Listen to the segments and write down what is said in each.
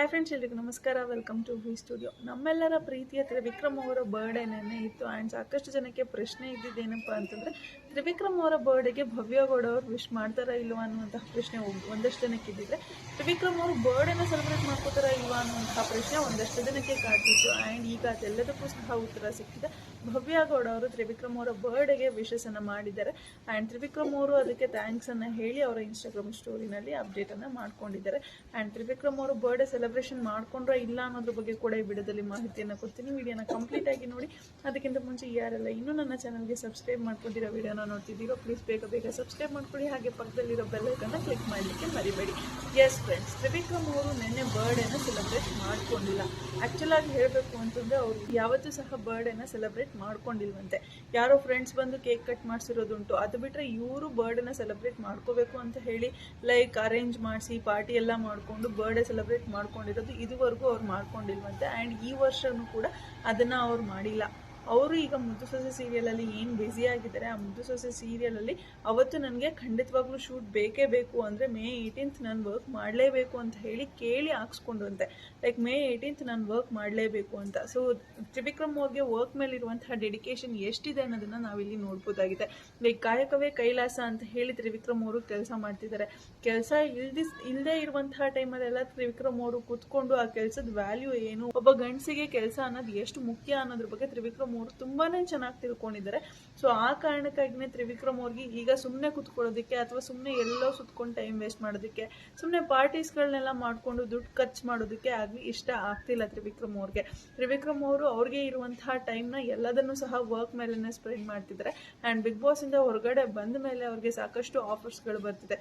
Hi friends, ಎಲ್ರಿಗೂ ನಮಸ್ಕಾರ. Welcome to V studio. ನಮ್ಮೆಲ್ಲರ ಪ್ರೀತಿಯ ತ್ರಿವಿಕ್ರಮ್ ಅವರ ಬರ್ಡೇ ನೆನ್ನೆ ಇತ್ತು. ಆ್ಯಂಡ್ ಸಾಕಷ್ಟು ಜನಕ್ಕೆ ಪ್ರಶ್ನೆ ಇದ್ದಿದ್ದೇನಪ್ಪ ಅಂತಂದರೆ, ತ್ರಿವಿಕ್ರಮ್ ಅವರ ಬರ್ಡೇಗೆ ಭವ್ಯ ಗೌಡ ಅವರು ವಿಶ್ ಮಾಡ್ತಾರಾ ಇಲ್ವಾ ಅನ್ನುವಂತಹ ಪ್ರಶ್ನೆ ಒಂದಷ್ಟು ಜನಕ್ಕೆ ಇದ್ದಿದ್ರೆ, ತ್ರಿವಿಕ್ರಮ್ ಅವರು ಬರ್ಡೇನ ಸೆಲೆಬ್ರೇಟ್ ಮಾಡ್ಕೋತಾರಾ ಇಲ್ವಾ ಅನ್ನುವಂತಹ ಪ್ರಶ್ನೆ ಒಂದಷ್ಟು ಜನಕ್ಕೆ ಕಾಡ್ತಿತ್ತು. ಆ್ಯಂಡ್ ಈಗ ಅದೆಲ್ಲದಕ್ಕೂ ಸಹ ಉತ್ತರ ಸಿಕ್ಕಿದೆ. ಭವ್ಯ ಗೌಡ ಅವರು ತ್ರಿವಿಕ್ರಮ್ ಅವರ ಬರ್ಡೇಗೆ ವಿಶಸ್ಸನ್ನು ಮಾಡಿದ್ದಾರೆ. ಆ್ಯಂಡ್ ತ್ರಿವಿಕ್ರಮ್ ಅವರು ಅದಕ್ಕೆ ಥ್ಯಾಂಕ್ಸನ್ನು ಹೇಳಿ ಅವರ ಇನ್ಸ್ಟಾಗ್ರಾಮ್ ಸ್ಟೋರಿನಲ್ಲಿ ಅಪ್ಡೇಟನ್ನು ಮಾಡ್ಕೊಂಡಿದ್ದಾರೆ. ಆ್ಯಂಡ್ ತ್ರಿವಿಕ್ರಮ್ ಅವರು ಬರ್ಡೇ ಸೆಲೆಬ್ರೇಷನ್ ಮಾಡ್ಕೊಂಡ್ರೆ ಇಲ್ಲ ಅನ್ನೋದ್ರ ಬಗ್ಗೆ ಕೂಡ ಈ ವಿಡಿಯೋದಲ್ಲಿ ಮಾಹಿತಿಯನ್ನು ಕೊಡ್ತೀನಿ. ವಿಡಿಯೋನ ಕಂಪ್ಲೀಟ್ ಆಗಿ ನೋಡಿ. ಅದಕ್ಕಿಂತ ಮುಂಚೆ ಯಾರೆಲ್ಲ ಇನ್ನೂ ನನ್ನ ಚಾನಲ್ಗೆ ಸಬ್ಸ್ಕ್ರೈಬ್ ಮಾಡ್ಕೊಂಡಿರೋ ವಿಡಿಯೋನ ನೋಡ್ತಿದ್ದೀರೋ ಪ್ಲೀಸ್ ಬೇಗ ಸಬ್ಸ್ಕ್ರೈಬ್ ಮಾಡ್ಕೊಳ್ಳಿ. ಹಾಗೆ ಪಕ್ಕದಲ್ಲಿರೋ ಬೆಲ್ ಐಕನ್ನ ಕ್ಲಿಕ್ ಮಾಡಲಿಕ್ಕೆ ಮರಿಬೇಡಿ. ಎಸ್ ಫ್ರೆಂಡ್ಸ್, ತ್ರಿವಿಕ್ರಮ್ ಅವರು ನಿನ್ನೆ ಬರ್ಡೇನ ಸೆಲೆಬ್ರೇಟ್ ಮಾಡ್ಕೊಂಡಿಲ್ಲ. ಆ್ಯಕ್ಚುಲ್ ಆಗಿ ಹೇಳಬೇಕು ಅಂತಂದರೆ ಅವರು ಯಾವತ್ತೂ ಸಹ ಬರ್ಡೇನ ಸೆಲೆಬ್ರೇಟ್ ಮಾಡ್ಕೊಂಡಿಲ್ವಂತೆ. ಯಾರೋ ಫ್ರೆಂಡ್ಸ್ ಬಂದು ಕೇಕ್ ಕಟ್ ಮಾಡಿಸಿರೋದುಂಟು. ಅದು ಬಿಟ್ಟರೆ ಇವರು ಬರ್ಡೇನ ಸೆಲೆಬ್ರೇಟ್ ಮಾಡ್ಕೋಬೇಕು ಅಂತ ಹೇಳಿ ಲೈಕ್ ಅರೇಂಜ್ ಮಾಡಿಸಿ ಪಾರ್ಟಿ ಎಲ್ಲ ಮಾಡಿಕೊಂಡು ಬರ್ಡೇ ಸೆಲೆಬ್ರೇಟ್ ಮಾಡ್ಕೊಂಡಿರೋದು ಇದುವರೆಗೂ ಅವ್ರು ಮಾಡ್ಕೊಂಡಿಲ್ವಂತೆ. ಆ್ಯಂಡ್ ಈ ವರ್ಷವೂ ಕೂಡ ಅದನ್ನು ಅವ್ರು ಮಾಡಿಲ್ಲ. ಅವರು ಈಗ ಮುದ್ದು ಸೊಸೆ ಸೀರಿಯಲಲ್ಲಿ ಏನು ಬ್ಯುಸಿ ಆಗಿದ್ದಾರೆ, ಆ ಮುದ್ದು ಸೊಸೆ ಸೀರಿಯಲಲ್ಲಿ ಅವತ್ತು ನನಗೆ ಖಂಡಿತವಾಗ್ಲೂ ಶೂಟ್ ಬೇಕೇ ಬೇಕು ಅಂದರೆ May 18th ನಾನು ವರ್ಕ್ ಮಾಡಲೇಬೇಕು ಅಂತ ಹೇಳಿ ಕೇಳಿ ಹಾಕ್ಸ್ಕೊಂಡ್ರಂತೆ. ಲೈಕ್ May 18th ನಾನು ವರ್ಕ್ ಮಾಡಲೇಬೇಕು ಅಂತ. ಸೊ ತ್ರಿವಿಕ್ರಮ್ ಅವ್ರಿಗೆ ವರ್ಕ್ ಮೇಲಿರುವಂತಹ ಡೆಡಿಕೇಶನ್ ಎಷ್ಟಿದೆ ಅನ್ನೋದನ್ನು ನಾವಿಲ್ಲಿ ನೋಡ್ಬೋದಾಗಿದೆ. ಲೈಕ್ ಕಾಯಕವೇ ಕೈಲಾಸ ಅಂತ ಹೇಳಿ ತ್ರಿವಿಕ್ರಮ್ ಅವರು ಕೆಲಸ ಮಾಡ್ತಿದ್ದಾರೆ. ಕೆಲಸ ಇಲ್ಲದೆ ಇರುವಂತಹ ಟೈಮಲ್ಲೆಲ್ಲ ತ್ರಿವಿಕ್ರಮ್ ಅವರು ಕೂತ್ಕೊಂಡು ಆ ಕೆಲಸದ ವ್ಯಾಲ್ಯೂ ಏನು, ಒಬ್ಬ ಗಂಡಸಿಗೆ ಕೆಲಸ ಅನ್ನೋದು ಎಷ್ಟು ಮುಖ್ಯ ಅನ್ನೋದ್ರ ಬಗ್ಗೆ ತ್ರಿವಿಕ್ರಮ್ ಅವರು ತುಂಬಾನೇ ಚೆನ್ನಾಗಿ ತಿಳ್ಕೊಂಡಿದ್ದಾರೆ. ಸೊ ಆ ಕಾರಣಕ್ಕಾಗಿನೇ ತ್ರಿವಿಕ್ರಮ್ ಅವ್ರಿಗೆ ಈಗ ಸುಮ್ಮನೆ ಕುತ್ಕೊಳ್ಳೋದಕ್ಕೆ ಅಥವಾ ಸುಮ್ಮನೆ ಎಲ್ಲೋ ಸುತ್ಕೊಂಡು ಟೈಮ್ ವೇಸ್ಟ್ ಮಾಡೋದಕ್ಕೆ, ಸುಮ್ಮನೆ ಪಾರ್ಟೀಸ್ಗಳನ್ನೆಲ್ಲ ಮಾಡಿಕೊಂಡು ದುಡ್ಡು ಖರ್ಚು ಮಾಡೋದಕ್ಕೆ ಆಗಲಿ ಇಷ್ಟ ಆಗ್ತಿಲ್ಲ ತ್ರಿವಿಕ್ರಮ್ ಅವ್ರಿಗೆ. ತ್ರಿವಿಕ್ರಮ್ ಅವರು ಅವ್ರಿಗೆ ಇರುವಂತಹ ಟೈಮ್ನ ಎಲ್ಲದನ್ನೂ ಸಹ ವರ್ಕ್ ಮೇಲೇ ಸ್ಪೆಂಡ್ ಮಾಡ್ತಿದ್ದಾರೆ. ಆ್ಯಂಡ್ ಬಿಗ್ ಬಾಸ್ ಇಂದ ಹೊರಗಡೆ ಬಂದ ಮೇಲೆ ಅವ್ರಿಗೆ ಸಾಕಷ್ಟು ಆಫರ್ಸ್ಗಳು ಬರ್ತಿದೆ.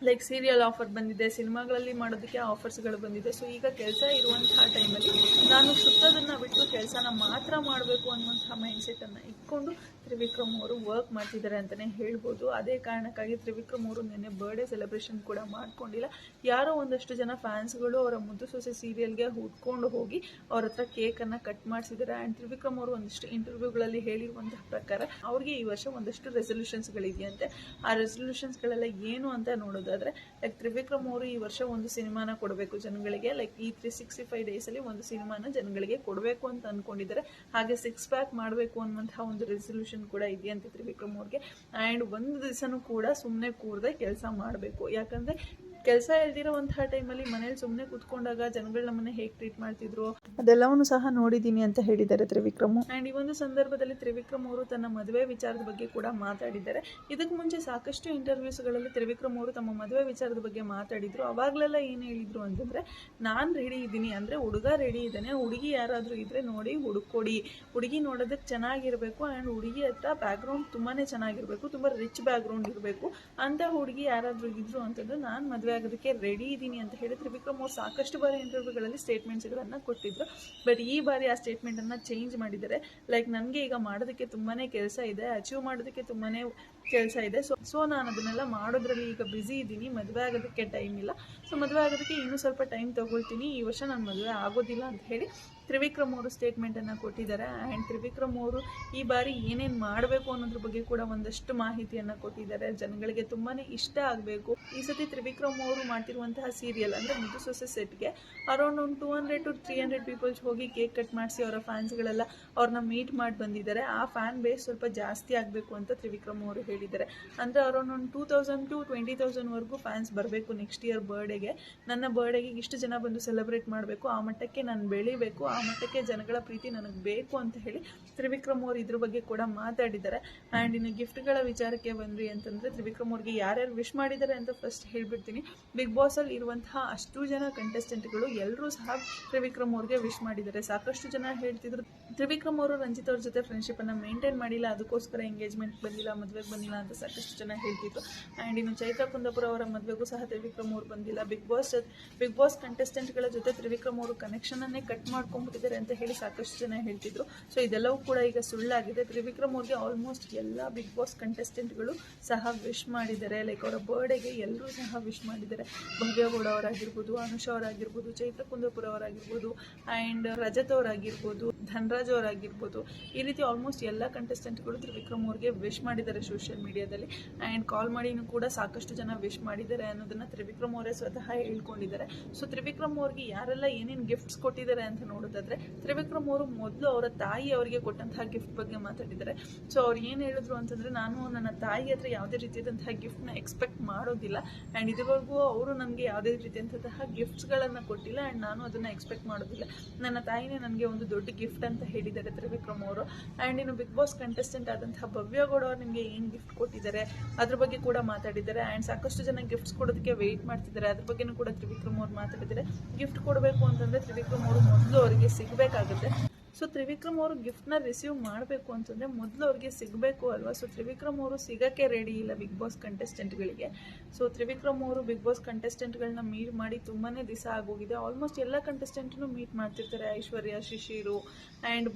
ಲೈಕ್ ಸೀರಿಯಲ್ ಆಫರ್ ಬಂದಿದೆ, ಸಿನಿಮಾಗಳಲ್ಲಿ ಮಾಡೋದಕ್ಕೆ ಆಫರ್ಸ್ಗಳು ಬಂದಿದೆ. ಸೊ ಈಗ ಕೆಲಸ ಇರುವಂತಹ ಟೈಮಲ್ಲಿ ನಾನು ಸುತ್ತೋದನ್ನು ಬಿಟ್ಟು ಕೆಲಸನ ಮಾತ್ರ ಮಾಡಬೇಕು ಅನ್ನುವಂತಹ ಮೈಂಡ್ಸೆಟ್ಟನ್ನು ಇಟ್ಕೊಂಡು ತ್ರಿವಿಕ್ರಮ್ ಅವರು ವರ್ಕ್ ಮಾಡ್ತಿದ್ದಾರೆ ಅಂತಲೇ ಹೇಳ್ಬೋದು. ಅದೇ ಕಾರಣಕ್ಕಾಗಿ ತ್ರಿವಿಕ್ರಮ್ ಅವರು ನಿನ್ನೆ ಬರ್ಡೇ ಸೆಲೆಬ್ರೇಷನ್ ಕೂಡ ಮಾಡ್ಕೊಂಡಿಲ್ಲ. ಯಾರೋ ಒಂದಷ್ಟು ಜನ ಫ್ಯಾನ್ಸ್ಗಳು ಅವರ ಮುದ್ದು ಸೊಸೆ ಸೀರಿಯಲ್ಗೆ ಹುಡ್ಕೊಂಡು ಹೋಗಿ ಅವ್ರ ಹತ್ರ ಕೇಕನ್ನು ಕಟ್ ಮಾಡಿಸಿದ್ದಾರೆ. ಆ್ಯಂಡ್ ತ್ರಿವಿಕ್ರಮ್ ಅವರು ಒಂದಷ್ಟು ಇಂಟರ್ವ್ಯೂಗಳಲ್ಲಿ ಹೇಳಿರುವಂತಹ ಪ್ರಕಾರ ಅವ್ರಿಗೆ ಈ ವರ್ಷ ಒಂದಷ್ಟು ರೆಸಲ್ಯೂಷನ್ಸ್ಗಳಿದೆಯಂತೆ. ಆ ರೆಸಲ್ಯೂಷನ್ಸ್ಗಳೆಲ್ಲ ಏನು ಅಂತ ನೋಡೋದಾದ್ರೆ, ಲೈಕ್ ತ್ರಿವಿಕ್ರಮ್ ಅವರು ಈ ವರ್ಷ ಒಂದು ಸಿನಿಮಾನ ಕೊಡಬೇಕು ಜನಗಳಿಗೆ. ಲೈಕ್ ಈ 365 ಡೇಸಲ್ಲಿ ಒಂದು ಸಿನಿಮಾನ ಜನಗಳಿಗೆ ಕೊಡಬೇಕು ಅಂತ ಅಂದ್ಕೊಂಡಿದ್ದಾರೆ. ಹಾಗೆ 6 ಪ್ಯಾಕ್ ಮಾಡಬೇಕು ಅನ್ನುವಂತಹ ಒಂದು ರೆಸಲ್ಯೂಷನ್ ಕೂಡ ಇದೆಯಂತೆ ತ್ರಿವಿಕ್ರಮ್ ಅವ್ರಿಗೆ. ಆ್ಯಂಡ್ ಒಂದು ದಿವಸನೂ ಕೂಡ ಸುಮ್ಮನೆ ಕೂರದೆ ಕೆಲಸ ಮಾಡಬೇಕು. ಯಾಕಂದರೆ ಕೆಲಸ ಇಲ್ದಿರೋವಂತಹ ಟೈಮಲ್ಲಿ ಮನೇಲಿ ಸುಮ್ಮನೆ ಕೂತ್ಕೊಂಡಾಗ ಜನಗಳು ನಮ್ಮನ್ನ ಹೇಗೆ ಟ್ರೀಟ್ ಮಾಡ್ತಿದ್ರು ಅದೆಲ್ಲವನ್ನೂ ಸಹ ನೋಡಿದ್ದೀನಿ ಅಂತ ಹೇಳಿದ್ದಾರೆ ತ್ರಿವಿಕ್ರಮ್. ಆ್ಯಂಡ್ ಈ ಒಂದು ಸಂದರ್ಭದಲ್ಲಿ ತ್ರಿವಿಕ್ರಮ್ ಅವರು ತನ್ನ ಮದುವೆ ವಿಚಾರದ ಬಗ್ಗೆ ಕೂಡ ಮಾತಾಡಿದ್ದಾರೆ. ಇದಕ್ಕೆ ಮುಂಚೆ ಸಾಕಷ್ಟು ಇಂಟರ್ವ್ಯೂಸ್ಗಳಲ್ಲಿ ತ್ರಿವಿಕ್ರಮ್ ಅವರು ತಮ್ಮ ಮದುವೆ ವಿಚಾರದ ಬಗ್ಗೆ ಮಾತಾಡಿದ್ರು. ಅವಾಗಲೆಲ್ಲ ಏನು ಹೇಳಿದ್ರು ಅಂತಂದರೆ, ನಾನು ರೆಡಿ ಇದ್ದೀನಿ ಅಂದರೆ ಹುಡುಗ ರೆಡಿ ಇದ್ದಾನೆ, ಹುಡುಗಿ ಯಾರಾದರೂ ಇದ್ದರೆ ನೋಡಿ ಹುಡುಕೊಡಿ, ಹುಡುಗಿ ನೋಡೋದಕ್ಕೆ ಚೆನ್ನಾಗಿರಬೇಕು. ಆ್ಯಂಡ್ ಹುಡುಗಿ ಹತ್ರ ಬ್ಯಾಕ್ಗ್ರೌಂಡ್ ತುಂಬಾ ಚೆನ್ನಾಗಿರಬೇಕು, ತುಂಬ ರಿಚ್ ಬ್ಯಾಕ್ಗ್ರೌಂಡ್ ಇರಬೇಕು ಅಂತ ಹುಡುಗಿ ಯಾರಾದರೂ ಇದ್ರು ಅಂತಂದ್ರೆ ನಾನು ಮದುವೆ ಆಗೋದಕ್ಕೆ ರೆಡಿ ಇದ್ದೀನಿ ಅಂತ ಹೇಳಿ ತ್ರಿವಿಕ್ರಮ್ ಅವರು ಸಾಕಷ್ಟು ಬಾರಿ ಇಂಟರ್ವ್ಯೂಗಳಲ್ಲಿ ಸ್ಟೇಟ್ಮೆಂಟ್ಸ್ಗಳನ್ನು ಕೊಟ್ಟಿದ್ರು. ಬಟ್ ಈ ಬಾರಿ ಆ ಸ್ಟೇಟ್ಮೆಂಟನ್ನು ಚೇಂಜ್ ಮಾಡಿದ್ದಾರೆ. ಲೈಕ್ ನನಗೆ ಈಗ ಮಾಡೋದಕ್ಕೆ ತುಂಬಾ ಕೆಲಸ ಇದೆ, ಅಚೀವ್ ಮಾಡೋದಕ್ಕೆ ತುಂಬಾ ಕೆಲಸ ಇದೆ. ಸೊ ನಾನು ಅದನ್ನೆಲ್ಲ ಮಾಡೋದ್ರಲ್ಲಿ ಈಗ ಬ್ಯುಸಿ ಇದ್ದೀನಿ, ಮದುವೆ ಆಗೋದಕ್ಕೆ ಟೈಮ್ ಇಲ್ಲ. ಸೊ ಮದುವೆ ಆಗೋದಕ್ಕೆ ಇನ್ನೂ ಸ್ವಲ್ಪ ಟೈಮ್ ತೊಗೊಳ್ತೀನಿ, ಈ ವರ್ಷ ನಾನು ಮದುವೆ ಆಗೋದಿಲ್ಲ ಅಂತ ಹೇಳಿ ತ್ರಿವಿಕ್ರಮ್ ಅವರು ಸ್ಟೇಟ್ಮೆಂಟನ್ನು ಕೊಟ್ಟಿದ್ದಾರೆ. ಆ್ಯಂಡ್ ತ್ರಿವಿಕ್ರಮ್ ಅವರು ಈ ಬಾರಿ ಏನೇನು ಮಾಡಬೇಕು ಅನ್ನೋದ್ರ ಬಗ್ಗೆ ಕೂಡ ಒಂದಷ್ಟು ಮಾಹಿತಿಯನ್ನು ಕೊಟ್ಟಿದ್ದಾರೆ. ಜನಗಳಿಗೆ ತುಂಬಾ ಇಷ್ಟ ಆಗಬೇಕು. ಈ ಸತಿ ತ್ರಿವಿಕ್ರಮ್ ಅವರು ಮಾಡ್ತಿರುವಂತಹ ಸೀರಿಯಲ್ ಅಂದರೆ ಮುದ್ದು ಸೊಸೆ ಸೆಟ್ಗೆ ಅರೌಂಡ್ ಒಂದು 200 to 300 ಪೀಪಲ್ಸ್ ಹೋಗಿ ಕೇಕ್ ಕಟ್ ಮಾಡಿಸಿ ಅವರ ಫ್ಯಾನ್ಸ್ಗಳೆಲ್ಲ ಅವ್ರನ್ನ ಮೀಟ್ ಮಾಡಿ ಬಂದಿದ್ದಾರೆ. ಆ ಫ್ಯಾನ್ ಬೇಸ್ ಸ್ವಲ್ಪ ಜಾಸ್ತಿ ಆಗಬೇಕು ಅಂತ ತ್ರಿವಿಕ್ರಮ್ ಅವರು ಹೇಳಿದ್ದಾರೆ. ಅಂದರೆ ಅರೌಂಡ್ ಒಂದು 2000 to 20,000ವರೆಗೂ ಫ್ಯಾನ್ಸ್ ಬರಬೇಕು ನೆಕ್ಸ್ಟ್ ಇಯರ್ ಬರ್ಡೇಗೆ. ನನ್ನ ಬರ್ಡೇಗೆ ಇಷ್ಟು ಜನ ಬಂದು ಸೆಲೆಬ್ರೇಟ್ ಮಾಡಬೇಕು, ಆ ಮಟ್ಟಕ್ಕೆ ನಾನು ಬೆಳಿಬೇಕು, ಆ ಮಟ್ಟಕ್ಕೆ ಜನಗಳ ಪ್ರೀತಿ ನನಗೆ ಬೇಕು ಅಂತ ಹೇಳಿ ತ್ರಿವಿಕ್ರಮ್ ಅವರು ಇದ್ರ ಬಗ್ಗೆ ಕೂಡ ಮಾತಾಡಿದ್ದಾರೆ. ಆ್ಯಂಡ್ ಇನ್ನು ಗಿಫ್ಟ್ಗಳ ವಿಚಾರಕ್ಕೆ ಬಂದ್ರಿ ಅಂತಂದರೆ, ತ್ರಿವಿಕ್ರಮ್ ಅವ್ರಿಗೆ ಯಾರ್ಯಾರು ವಿಶ್ ಮಾಡಿದ್ದಾರೆ ಅಂತ ಫಸ್ಟ್ ಹೇಳ್ಬಿಡ್ತೀನಿ. ಬಿಗ್ ಬಾಸಲ್ಲಿ ಇರುವಂತಹ ಅಷ್ಟು ಜನ ಕಂಟೆಸ್ಟೆಂಟ್ಗಳು ಎಲ್ಲರೂ ಸಹ ತ್ರಿವಿಕ್ರಮ್ ಅವ್ರಿಗೆ ವಿಶ್ ಮಾಡಿದ್ದಾರೆ. ಸಾಕಷ್ಟು ಜನ ಹೇಳ್ತಿದ್ರು ತ್ರಿವಿಕ್ರಮ್ ಅವರು ರಂಜಿತ್ ಅವ್ರ ಜೊತೆ ಫ್ರೆಂಡ್ಶಿಪ್ಪನ್ನು ಮೇಂಟೈನ್ ಮಾಡಿಲ್ಲ, ಅದಕ್ಕೋಸ್ಕರ ಎಂಗೇಜ್ಮೆಂಟ್ ಬಂದಿಲ್ಲ, ಮದುವೆಗೆ ಬಂದಿಲ್ಲ ಅಂತ ಸಾಕಷ್ಟು ಜನ ಹೇಳ್ತಿದ್ರು. ಆ್ಯಂಡ್ ಇನ್ನು ಚೈತ್ರ ಕುಂದಾಪುರ ಅವರ ಮದುವೆಗೂ ಸಹ ತ್ರಿವಿಕ್ರಮ್ ಅವರು ಬಂದಿಲ್ಲ. ಬಿಗ್ ಬಾಸ್ ಕಂಟೆಸ್ಟೆಂಟ್ಗಳ ಜೊತೆ ತ್ರಿವಿಕ್ರಮ್ ಅವರು ಕನೆಕ್ಷನನ್ನೇ ಕಟ್ ಮಾಡ್ಕೊಂಡ್ಬಿಟ್ಟಿದ್ದಾರೆ ಅಂತ ಹೇಳಿ ಸಾಕಷ್ಟು ಜನ ಹೇಳ್ತಿದ್ರು. ಸೊ ಇದೆಲ್ಲವೂ ಕೂಡ ಈಗ ಸುಳ್ಳಾಗಿದೆ. ತ್ರಿವಿಕ್ರಮ್ ಅವ್ರಿಗೆ ಆಲ್ಮೋಸ್ಟ್ ಎಲ್ಲ ಬಿಗ್ ಬಾಸ್ ಕಂಟೆಸ್ಟೆಂಟ್ಗಳು ಸಹ ವಿಶ್ ಮಾಡಿದ್ದಾರೆ. ಲೈಕ್ ಅವರ ಬರ್ಡೇಗೆ ಎಲ್ಲರೂ ಸಹ ವಿಶ್ ಮಾಡಿದ್ದಾರೆ. ಭವ್ಯ ಗೌಡ ಅವರಾಗಿರ್ಬೋದು, ಅನುಷಾ ಅವರಾಗಿರ್ಬೋದು, ಚೈತ್ರ ಕುಂದಾಪುರ ಅವರಾಗಿರ್ಬೋದು, ಆ್ಯಂಡ್ ರಜತ್ ಅವರಾಗಿರ್ಬೋದು, ಧನರಾಜ್ ಅವರಾಗಿರ್ಬೋದು, ಈ ರೀತಿ ಆಲ್ಮೋಸ್ಟ್ ಎಲ್ಲ ಕಂಟೆಸ್ಟೆಂಟ್ಗಳು ತ್ರಿವಿಕ್ರಮ್ ಅವ್ರಿಗೆ ವಿಶ್ ಮಾಡಿದ್ದಾರೆ ಸೋಷಿಯಲ್ ಮೀಡಿಯಾದಲ್ಲಿ. ಆ್ಯಂಡ್ ಕಾಲ್ ಮಾಡಿನೂ ಕೂಡ ಸಾಕಷ್ಟು ಜನ ವಿಶ್ ಮಾಡಿದ್ದಾರೆ ಅನ್ನೋದನ್ನು ತ್ರಿವಿಕ್ರಮ್ ಅವರೇ ಸ್ವತಃ ಹೇಳ್ಕೊಂಡಿದ್ದಾರೆ. ಸೊ ತ್ರಿವಿಕ್ರಮ್ ಅವ್ರಿಗೆ ಯಾರೆಲ್ಲ ಏನೇನು ಗಿಫ್ಟ್ಸ್ ಕೊಟ್ಟಿದ್ದಾರೆ ಅಂತ ನೋಡೋದಾದ್ರೆ, ತ್ರಿವಿಕ್ರಮ್ ಅವರು ಮೊದಲು ಅವರ ತಾಯಿ ಅವರಿಗೆ ಕೊಟ್ಟಂತಹ ಗಿಫ್ಟ್ ಬಗ್ಗೆ ಮಾತಾಡಿದ್ದಾರೆ. ಸೊ ಅವ್ರು ಏನು ಹೇಳಿದ್ರು ಅಂತಂದರೆ, ನಾನು ನನ್ನ ತಾಯಿ ಹತ್ರ ಯಾವುದೇ ರೀತಿಯಾದಂತಹ ಗಿಫ್ಟ್ನ ಎಕ್ಸ್ಪೆಕ್ಟ್ ಮಾಡೋದಿಲ್ಲ ಆ್ಯಂಡ್ ಇದುವರೆಗೂ ಅವರು ನನಗೆ ಯಾವುದೇ ರೀತಿಯಂತಹ ಗಿಫ್ಟ್ಸ್ಗಳನ್ನು ಕೊಟ್ಟಿಲ್ಲ ಆ್ಯಂಡ್ ನಾನು ಅದನ್ನು ಎಕ್ಸ್ಪೆಕ್ಟ್ ಮಾಡೋದಿಲ್ಲ. ನನ್ನ ತಾಯಿನೇ ನನಗೆ ಒಂದು ದೊಡ್ಡ ಗಿಫ್ಟ್ ಅಂತ ಹೇಳಿದ್ದಾರೆ ತ್ರಿವಿಕ್ರಮ್ ಅವರು. ಆ್ಯಂಡ್ ಇನ್ನು ಬಿಗ್ ಬಾಸ್ ಕಂಟೆಸ್ಟೆಂಟ್ ಆದಂತಹ ಭವ್ಯ ಗೌಡ ಅವರು ನಿಮಗೆ ಏನು ಗಿಫ್ಟ್ ಕೊಟ್ಟಿದ್ದಾರೆ ಅದ್ರ ಬಗ್ಗೆ ಕೂಡ ಮಾತಾಡಿದ್ದಾರೆ. ಆ್ಯಂಡ್ ಸಾಕಷ್ಟು ಜನ ಗಿಫ್ಟ್ಸ್ ಕೊಡೋದಕ್ಕೆ ವೆಯ್ಟ್ ಮಾಡ್ತಿದ್ದಾರೆ, ಅದ್ರ ಬಗ್ಗೆನೂ ಕೂಡ ತ್ರಿವಿಕ್ರಮ್ ಅವರು ಮಾತಾಡಿದ್ದಾರೆ. ಗಿಫ್ಟ್ ಕೊಡಬೇಕು ಅಂತಂದರೆ ತ್ರಿವಿಕ್ರಮ್ ಅವರು ಮೊದಲು ಅವರಿಗೆ ಸಿಗಬೇಕಾಗುತ್ತೆ. ಸೊ ತ್ರಿವಿಕ್ರಮ್ ಅವರು ಗಿಫ್ಟ್ನ ರಿಸೀವ್ ಮಾಡಬೇಕು ಅಂತಂದರೆ ಮೊದಲು ಅವ್ರಿಗೆ ಸಿಗಬೇಕು ಅಲ್ವಾ. ಸೊ ತ್ರಿವಿಕ್ರಮ್ ಅವರು ಸಿಗೋಕ್ಕೆ ರೆಡಿ ಇಲ್ಲ ಬಿಗ್ ಬಾಸ್ ಕಂಟೆಸ್ಟೆಂಟ್ಗಳಿಗೆ. ಸೊ ತ್ರಿವಿಕ್ರಮ್ ಅವರು ಬಿಗ್ ಬಾಸ್ ಕಂಟೆಸ್ಟೆಂಟ್ಗಳನ್ನ ಮೀಟ್ ಮಾಡಿ ತುಂಬಾ ದಿವಸ ಆಗೋಗಿದೆ. ಆಲ್ಮೋಸ್ಟ್ ಎಲ್ಲ ಕಂಟೆಸ್ಟೆಂಟ್ನು ಮೀಟ್ ಮಾಡ್ತಿರ್ತಾರೆ. ಐಶ್ವರ್ಯ, ಶಿಶಿರು ಆ್ಯಂಡ್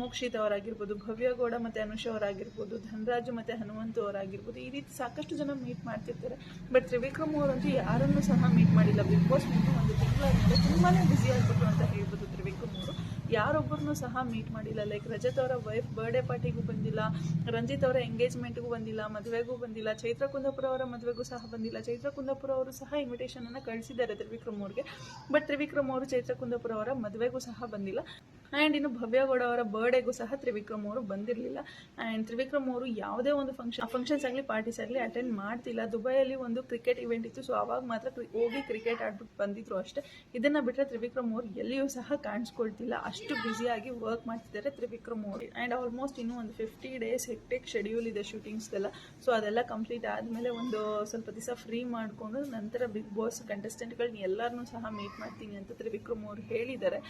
ಮೋಕ್ಷಿತ್ ಅವರಾಗಿರ್ಬೋದು, ಭವ್ಯ ಗೌಡ ಮತ್ತು ಅನುಷಾ ಅವರಾಗಿರ್ಬೋದು, ಧನರಾಜು ಮತ್ತು ಹನುಮಂತು ಅವರಾಗಿರ್ಬೋದು, ಈ ರೀತಿ ಸಾಕಷ್ಟು ಜನ ಮೀಟ್ ಮಾಡ್ತಿರ್ತಾರೆ. ಬಟ್ ತ್ರಿವಿಕ್ರಮ್ ಅವರಂತೂ ಯಾರನ್ನೂ ಸಹ ಮೀಟ್ ಮಾಡಿಲ್ಲ. ಬಿಗ್ ಬಾಸ್ ಒಂದು ತಿಂಗಳಾದ್ಮೇಲೆ ತುಂಬಾ ಬ್ಯುಸಿ ಆಗಿಬಿಟ್ರು ಅಂತ ಹೇಳ್ಬೋದು ತ್ರಿವಿಕ್ರಮ್ ಅವರು. ಯಾರೊಬ್ಬರನ್ನೂ ಸಹ ಮೀಟ್ ಮಾಡಿಲ್ಲ. ಲೈಕ್ ರಜತ್ ಅವರ ವೈಫ್ ಬರ್ಡೇ ಪಾರ್ಟಿಗೂ ಬಂದಿಲ್ಲ, ರಂಜಿತ್ ಅವರ ಎಂಗೇಜ್ಮೆಂಟ್ಗೂ ಬಂದಿಲ್ಲ, ಮದುವೆಗೂ ಬಂದಿಲ್ಲ, ಚೈತ್ರ ಕುಂದಾಪುರ ಅವರ ಮದುವೆಗೂ ಸಹ ಬಂದಿಲ್ಲ. ಚೈತ್ರ ಕುಂದಾಪುರ ಅವರು ಸಹ ಇನ್ವಿಟೇಷನನ್ನು ಕಳಿಸಿದ್ದಾರೆ ತ್ರಿವಿಕ್ರಮ್ ಅವ್ರಿಗೆ. ಬಟ್ ತ್ರಿವಿಕ್ರಮ್ ಅವರು ಚೈತ್ರ ಕುಂದಾಪುರ ಅವರ ಮದುವೆಗೂ ಸಹ ಬಂದಿಲ್ಲ. ಆ್ಯಂಡ್ ಇನ್ನು ಭವ್ಯ ಗೌಡ ಅವರ ಬರ್ಡೇಗೂ ಸಹ ತ್ರಿವಿಕ್ರಮ್ ಅವರು ಬಂದಿರಲಿಲ್ಲ. ಆ್ಯಂಡ್ ತ್ರಿವಿಕ್ರಮ್ ಅವರು ಯಾವುದೇ ಒಂದು ಫಂಕ್ಷನ್ಸ್ ಆಗಲಿ ಪಾರ್ಟೀಸ್ ಆಗಲಿ ಅಟೆಂಡ್ ಮಾಡ್ತಿಲ್ಲ. ದುಬೈಯಲ್ಲಿ ಒಂದು ಕ್ರಿಕೆಟ್ ಇವೆಂಟ್ ಇತ್ತು, ಸೊ ಆವಾಗ ಮಾತ್ರ ಹೋಗಿ ಕ್ರಿಕೆಟ್ ಆಡ್ಬಿಟ್ಟು ಬಂದಿದ್ರು ಅಷ್ಟೇ. ಇದನ್ನು ಬಿಟ್ಟರೆ ತ್ರಿವಿಕ್ರಮ್ ಅವರು ಎಲ್ಲಿಯೂ ಸಹ ಕಾಣಿಸ್ಕೊಳ್ತಿಲ್ಲ. ಅಷ್ಟು ಬ್ಯುಸಿಯಾಗಿ ವರ್ಕ್ ಮಾಡ್ತಿದ್ದಾರೆ ತ್ರಿವಿಕ್ರಮ್ ಅವರು. ಆ್ಯಂಡ್ ಆಲ್ಮೋಸ್ಟ್ ಇನ್ನೂ ಒಂದು 50 ಡೇಸ್ ಹೆಕ್ಟಿಕ್ ಶೆಡ್ಯೂಲ್ ಇದೆ ಶೂಟಿಂಗ್ಸ್ದೆಲ್ಲ. ಸೊ ಅದೆಲ್ಲ ಕಂಪ್ಲೀಟ್ ಆದಮೇಲೆ ಒಂದು ಸ್ವಲ್ಪ ದಿವಸ ಫ್ರೀ ಮಾಡಿಕೊಂಡು ನಂತರ ಬಿಗ್ ಬಾಸ್ ಕಂಟೆಸ್ಟೆಂಟ್ಗಳನ್ನ ಎಲ್ಲರನ್ನೂ ಸಹ ಮೀಟ್ ಮಾಡ್ತೀನಿ ಅಂತ ತ್ರಿವಿಕ್ರಮ್ ಅವರು ಹೇಳಿದ್ದಾರೆ.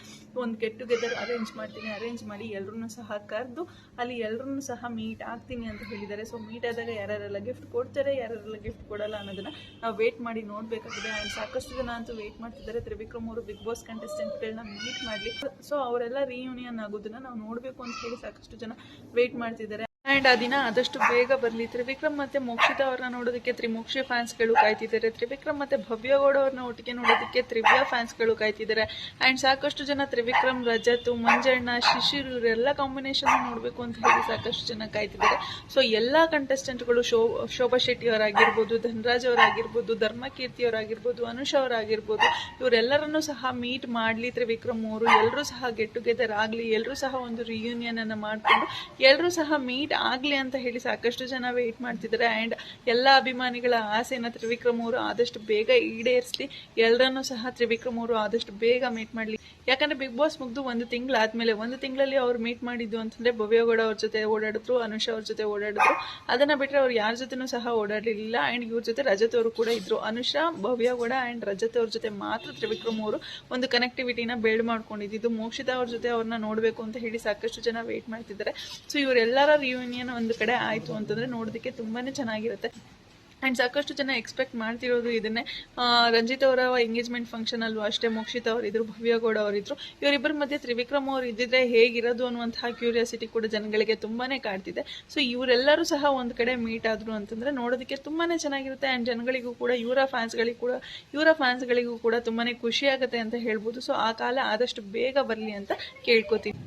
ಒಂದು ಗೆಟ್ ಟುಗೆದರ್ ಅರೇಂಜ್ ಮಾಡಿ ಎಲ್ಲರೂ ಸಹ ಕರೆದು ಅಲ್ಲಿ ಎಲ್ಲರೂ ಸಹ ಮೀಟ್ ಆಗ್ತೀನಿ ಅಂತ ಹೇಳಿದ್ದಾರೆ. ಸೊ ಮೀಟ್ ಆದಾಗ ಯಾರ್ಯಾರೆಲ್ಲ ಗಿಫ್ಟ್ ಕೊಡ್ತಾರೆ, ಯಾರ್ಯಾರೆಲ್ಲ ಗಿಫ್ಟ್ ಕೊಡಲ್ಲ ಅನ್ನೋದನ್ನ ನಾವು ವೇಟ್ ಮಾಡಿ ನೋಡಬೇಕಾಗಿದೆ. ಆ್ಯಂಡ್ ಸಾಕಷ್ಟು ಜನ ಅಂತೂ ವೇಟ್ ಮಾಡ್ತಿದ್ದಾರೆ ತ್ರಿವಿಕ್ರಮ್ ಅವರು ಬಿಗ್ ಬಾಸ್ ಕಂಟೆಸ್ಟೆಂಟ್ಗಳನ್ನ ಮೀಟ್ ಮಾಡಲಿ. ಸೊ ಅವರೆಲ್ಲ ರಿಯೂನಿಯನ್ ಆಗೋದನ್ನ ನಾವು ನೋಡಬೇಕು ಅಂತ ಹೇಳಿ ಸಾಕಷ್ಟು ಜನ ವೇಟ್ ಮಾಡ್ತಿದ್ದಾರೆ. ಆ್ಯಂಡ್ ಆ ದಿನ ಆದಷ್ಟು ಬೇಗ ಬರಲಿ. ತ್ರಿವಿಕ್ರಮ್ ಮತ್ತು ಮೋಕ್ಷಿತ ಅವ್ರನ್ನ ನೋಡೋದಕ್ಕೆ ತ್ರಿಮೋಕ್ಷಿ ಫ್ಯಾನ್ಸ್ಗಳು ಕಾಯ್ತಿದ್ದಾರೆ. ತ್ರಿವಿಕ್ರಮ್ ಮತ್ತು ಭವ್ಯ ಗೌಡ ಅವ್ರನ್ನ ಒಟ್ಟಿಗೆ ನೋಡೋದಕ್ಕೆ ತ್ರಿವ್ಯ ಫ್ಯಾನ್ಸ್ಗಳು ಕಾಯ್ತಿದ್ದಾರೆ. ಆ್ಯಂಡ್ ಸಾಕಷ್ಟು ಜನ ತ್ರಿವಿಕ್ರಮ್, ರಜತ್, ಮಂಜಣ್ಣ, ಶಿಶಿರ್ ಇವರೆಲ್ಲ ಕಾಂಬಿನೇಷನ್ ನೋಡಬೇಕು ಅಂತ ಹೇಳಿ ಸಾಕಷ್ಟು ಜನ ಕಾಯ್ತಿದ್ದಾರೆ. ಸೊ ಎಲ್ಲ ಕಂಟೆಸ್ಟೆಂಟ್ಗಳು ಶೋಭಾ ಶೆಟ್ಟಿ ಅವರಾಗಿರ್ಬೋದು, ಧನರಾಜ್ ಅವರಾಗಿರ್ಬೋದು, ಧರ್ಮಕೀರ್ತಿ ಅವರಾಗಿರ್ಬೋದು, ಅನುಷಾ ಅವರಾಗಿರ್ಬೋದು, ಇವರೆಲ್ಲರನ್ನೂ ಸಹ ಮೀಟ್ ಮಾಡಲಿ ತ್ರಿವಿಕ್ರಮ್ ಅವರು. ಎಲ್ಲರೂ ಸಹ ಗೆಟ್ ಟುಗೆದರ್ ಆಗಲಿ, ಎಲ್ಲರೂ ಸಹ ಒಂದು ರಿಯೂನಿಯನ್ ಅನ್ನು ಮಾಡಿಕೊಂಡು ಎಲ್ಲರೂ ಸಹ ಮೀಟ್ ಆಗಲಿ ಅಂತ ಹೇಳಿ ಸಾಕಷ್ಟು ಜನ ವೆಯ್ಟ್ ಮಾಡ್ತಿದ್ದಾರೆ. ಆ್ಯಂಡ್ ಎಲ್ಲ ಅಭಿಮಾನಿಗಳ ಆಸೆನ ತ್ರಿವಿಕ್ರಮ್ ಅವರು ಆದಷ್ಟು ಬೇಗ ಈಡೇರಿಸಲಿ. ಎಲ್ಲರನ್ನೂ ಸಹ ತ್ರಿವಿಕ್ರಮ್ ಅವರು ಆದಷ್ಟು ಬೇಗ ಮೀಟ್ ಮಾಡಲಿ. ಯಾಕಂದರೆ ಬಿಗ್ ಬಾಸ್ ಮುಗಿದು ಒಂದು ತಿಂಗಳಾದಮೇಲೆ, ಒಂದು ತಿಂಗಳಲ್ಲಿ ಅವ್ರು ಮೀಟ್ ಮಾಡಿದ್ದು ಅಂತಂದರೆ ಭವ್ಯ ಗೌಡ ಅವ್ರ ಜೊತೆ ಓಡಾಡಿದ್ರು, ಅನುಷಾ ಅವ್ರ ಜೊತೆ ಓಡಾಡಿದ್ರು. ಅದನ್ನು ಬಿಟ್ಟರೆ ಅವ್ರು ಯಾರ ಜೊತೆನೂ ಸಹ ಓಡಾಡಲಿಲ್ಲ. ಆ್ಯಂಡ್ ಇವ್ರ ಜೊತೆ ರಜತ್ ಅವರು ಕೂಡ ಇದ್ದರು. ಅನುಷಾ, ಭವ್ಯ ಗೌಡ ಆ್ಯಂಡ್ ರಜತ್ ಅವ್ರ ಜೊತೆ ಮಾತ್ರ ತ್ರಿವಿಕ್ರಮ್ ಅವರು ಒಂದು ಕನೆಕ್ಟಿವಿಟಿನ ಬಿಲ್ಡ್ ಮಾಡ್ಕೊಂಡಿದ್ದು. ಮೋಕ್ಷಿತ ಅವ್ರ ಜೊತೆ ಅವ್ರನ್ನ ನೋಡಬೇಕು ಅಂತ ಹೇಳಿ ಸಾಕಷ್ಟು ಜನ ವೆಯ್ಟ್ ಮಾಡ್ತಿದ್ದಾರೆ. ಸೊ ಇವರೆಲ್ಲರ ರಿಯೂನಿಯನ್ ಒಂದು ಕಡೆ ಆಯಿತು ಅಂತಂದರೆ ನೋಡೋದಕ್ಕೆ ತುಂಬಾ ಚೆನ್ನಾಗಿರುತ್ತೆ. ಆ್ಯಂಡ್ ಸಾಕಷ್ಟು ಜನ ಎಕ್ಸ್ಪೆಕ್ಟ್ ಮಾಡ್ತಿರೋದು ಇದನ್ನೇ. ರಂಜಿತ್ ಅವರ ಎಂಗೇಜ್ಮೆಂಟ್ ಫಂಕ್ಷನ್ ಅಲ್ಲೂ ಅಷ್ಟೇ ಮೋಕ್ಷಿತ ಅವರಿದ್ದರು, ಭವ್ಯ ಗೌಡ ಅವರಿದ್ದರು. ಇವರಿಬ್ಬರ ಮಧ್ಯೆ ತ್ರಿವಿಕ್ರಮ್ ಅವರು ಇದ್ದಿದ್ರೆ ಹೇಗಿರೋದು ಅನ್ನುವಂತಹ ಕ್ಯೂರಿಯಾಸಿಟಿ ಕೂಡ ಜನಗಳಿಗೆ ತುಂಬಾ ಕಾಡ್ತಿದೆ. ಸೊ ಇವರೆಲ್ಲರೂ ಸಹ ಒಂದು ಕಡೆ ಮೀಟ್ ಆದರು ಅಂತಂದರೆ ನೋಡೋದಕ್ಕೆ ತುಂಬಾ ಚೆನ್ನಾಗಿರುತ್ತೆ. ಆ್ಯಂಡ್ ಜನಗಳಿಗೂ ಕೂಡ ಇವರ ಫ್ಯಾನ್ಸ್ಗಳಿಗೂ ಕೂಡ ತುಂಬಾ ಖುಷಿಯಾಗುತ್ತೆ ಅಂತ ಹೇಳ್ಬೋದು. ಸೊ ಆ ಕಾಲ ಆದಷ್ಟು ಬೇಗ ಬರಲಿ ಅಂತ ಕೇಳ್ಕೊತೀನಿ.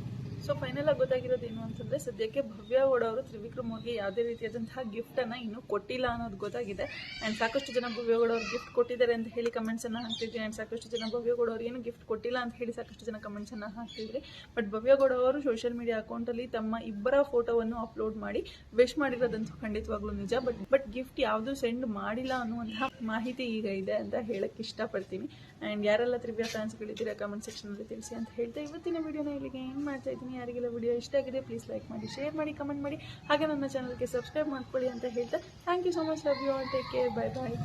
ಸೊ ಫೈನಲ್ ಆಗಿ ಗೊತ್ತಾಗಿರೋದು ಏನು ಅಂತಂದರೆ, ಸದ್ಯಕ್ಕೆ ಭವ್ಯ ಗೌಡ ಅವರು ತ್ರಿವಿಕ್ರಮ್ ಅವ್ರಿಗೆ ಯಾವುದೇ ರೀತಿಯಾದಂತಹ ಗಿಫ್ಟನ್ನು ಇನ್ನೂ ಕೊಟ್ಟಿಲ್ಲ ಅನ್ನೋದು ಗೊತ್ತಾಗಿದೆ. ಆ್ಯಂಡ್ ಸಾಕಷ್ಟು ಜನ ಭವ್ಯ ಗೌಡ ಅವ್ರು ಗಿಫ್ಟ್ ಕೊಟ್ಟಿದ್ದಾರೆ ಅಂತ ಹೇಳಿ ಕಮೆಂಟ್ಸನ್ನು ಹಾಕ್ತಿದ್ವಿ. ಆ್ಯಂಡ್ ಸಾಕಷ್ಟು ಜನ ಭವ್ಯ ಗೌಡ ಅವ್ರು ಏನು ಗಿಫ್ಟ್ ಕೊಟ್ಟಿಲ್ಲ ಅಂತ ಹೇಳಿ ಸಾಕಷ್ಟು ಜನ ಕಮೆಂಟ್ಸನ್ನು ಹಾಕ್ತಿದ್ವಿ. ಬಟ್ ಭವ್ಯ ಗೌಡ ಅವರು ಸೋಷಿಯಲ್ ಮೀಡಿಯಾ ಅಕೌಂಟಲ್ಲಿ ತಮ್ಮ ಇಬ್ಬರ ಫೋಟೋವನ್ನು ಅಪ್ಲೋಡ್ ಮಾಡಿ ವಿಶ್ ಮಾಡಿರೋದಂತೂ ಖಂಡಿತವಾಗ್ಲೂ ನಿಜ. ಬಟ್ ಗಿಫ್ಟ್ ಯಾವುದೂ ಸೆಂಡ್ ಮಾಡಿಲ್ಲ ಅನ್ನುವಂತಹ ಮಾಹಿತಿ ಈಗ ಇದೆ ಅಂತ ಹೇಳಕ್ಕೆ ಇಷ್ಟಪಡ್ತೀನಿ. ಆ್ಯಂಡ್ ಯಾರೆಲ್ಲ ತ್ರಿವ್ಯ ಫ್ಯಾನ್ಸ್ಗಳಿದ್ದೀರಾ ಕಮೆಂಟ್ ಸೆಕ್ಷನಲ್ಲಿ ತಿಳಿಸಿ ಅಂತ ಹೇಳ್ತಾ ಇವತ್ತಿನ ವಿಡಿಯೋನ ಇಲ್ಲಿಗೆ ಏನು ಮಾಡ್ತಾ ಇದ್ದೀನಿ. ಯಾರಿಗೆಲ್ಲ ವಿಡಿಯೋ ಇಷ್ಟ ಆಗಿದೆ ಪ್ಲೀಸ್ ಲೈಕ್ ಮಾಡಿ, ಶೇರ್ ಮಾಡಿ, ಕಮೆಂಟ್ ಮಾಡಿ, ಹಾಗೆ ನನ್ನ ಚಾನಲ್ಗೆ ಸಬ್ಸ್ಕ್ರೈಬ್ ಮಾಡ್ಕೊಳ್ಳಿ ಅಂತ ಹೇಳ್ತಾ thank you so much. Love you all, take care, bye bye.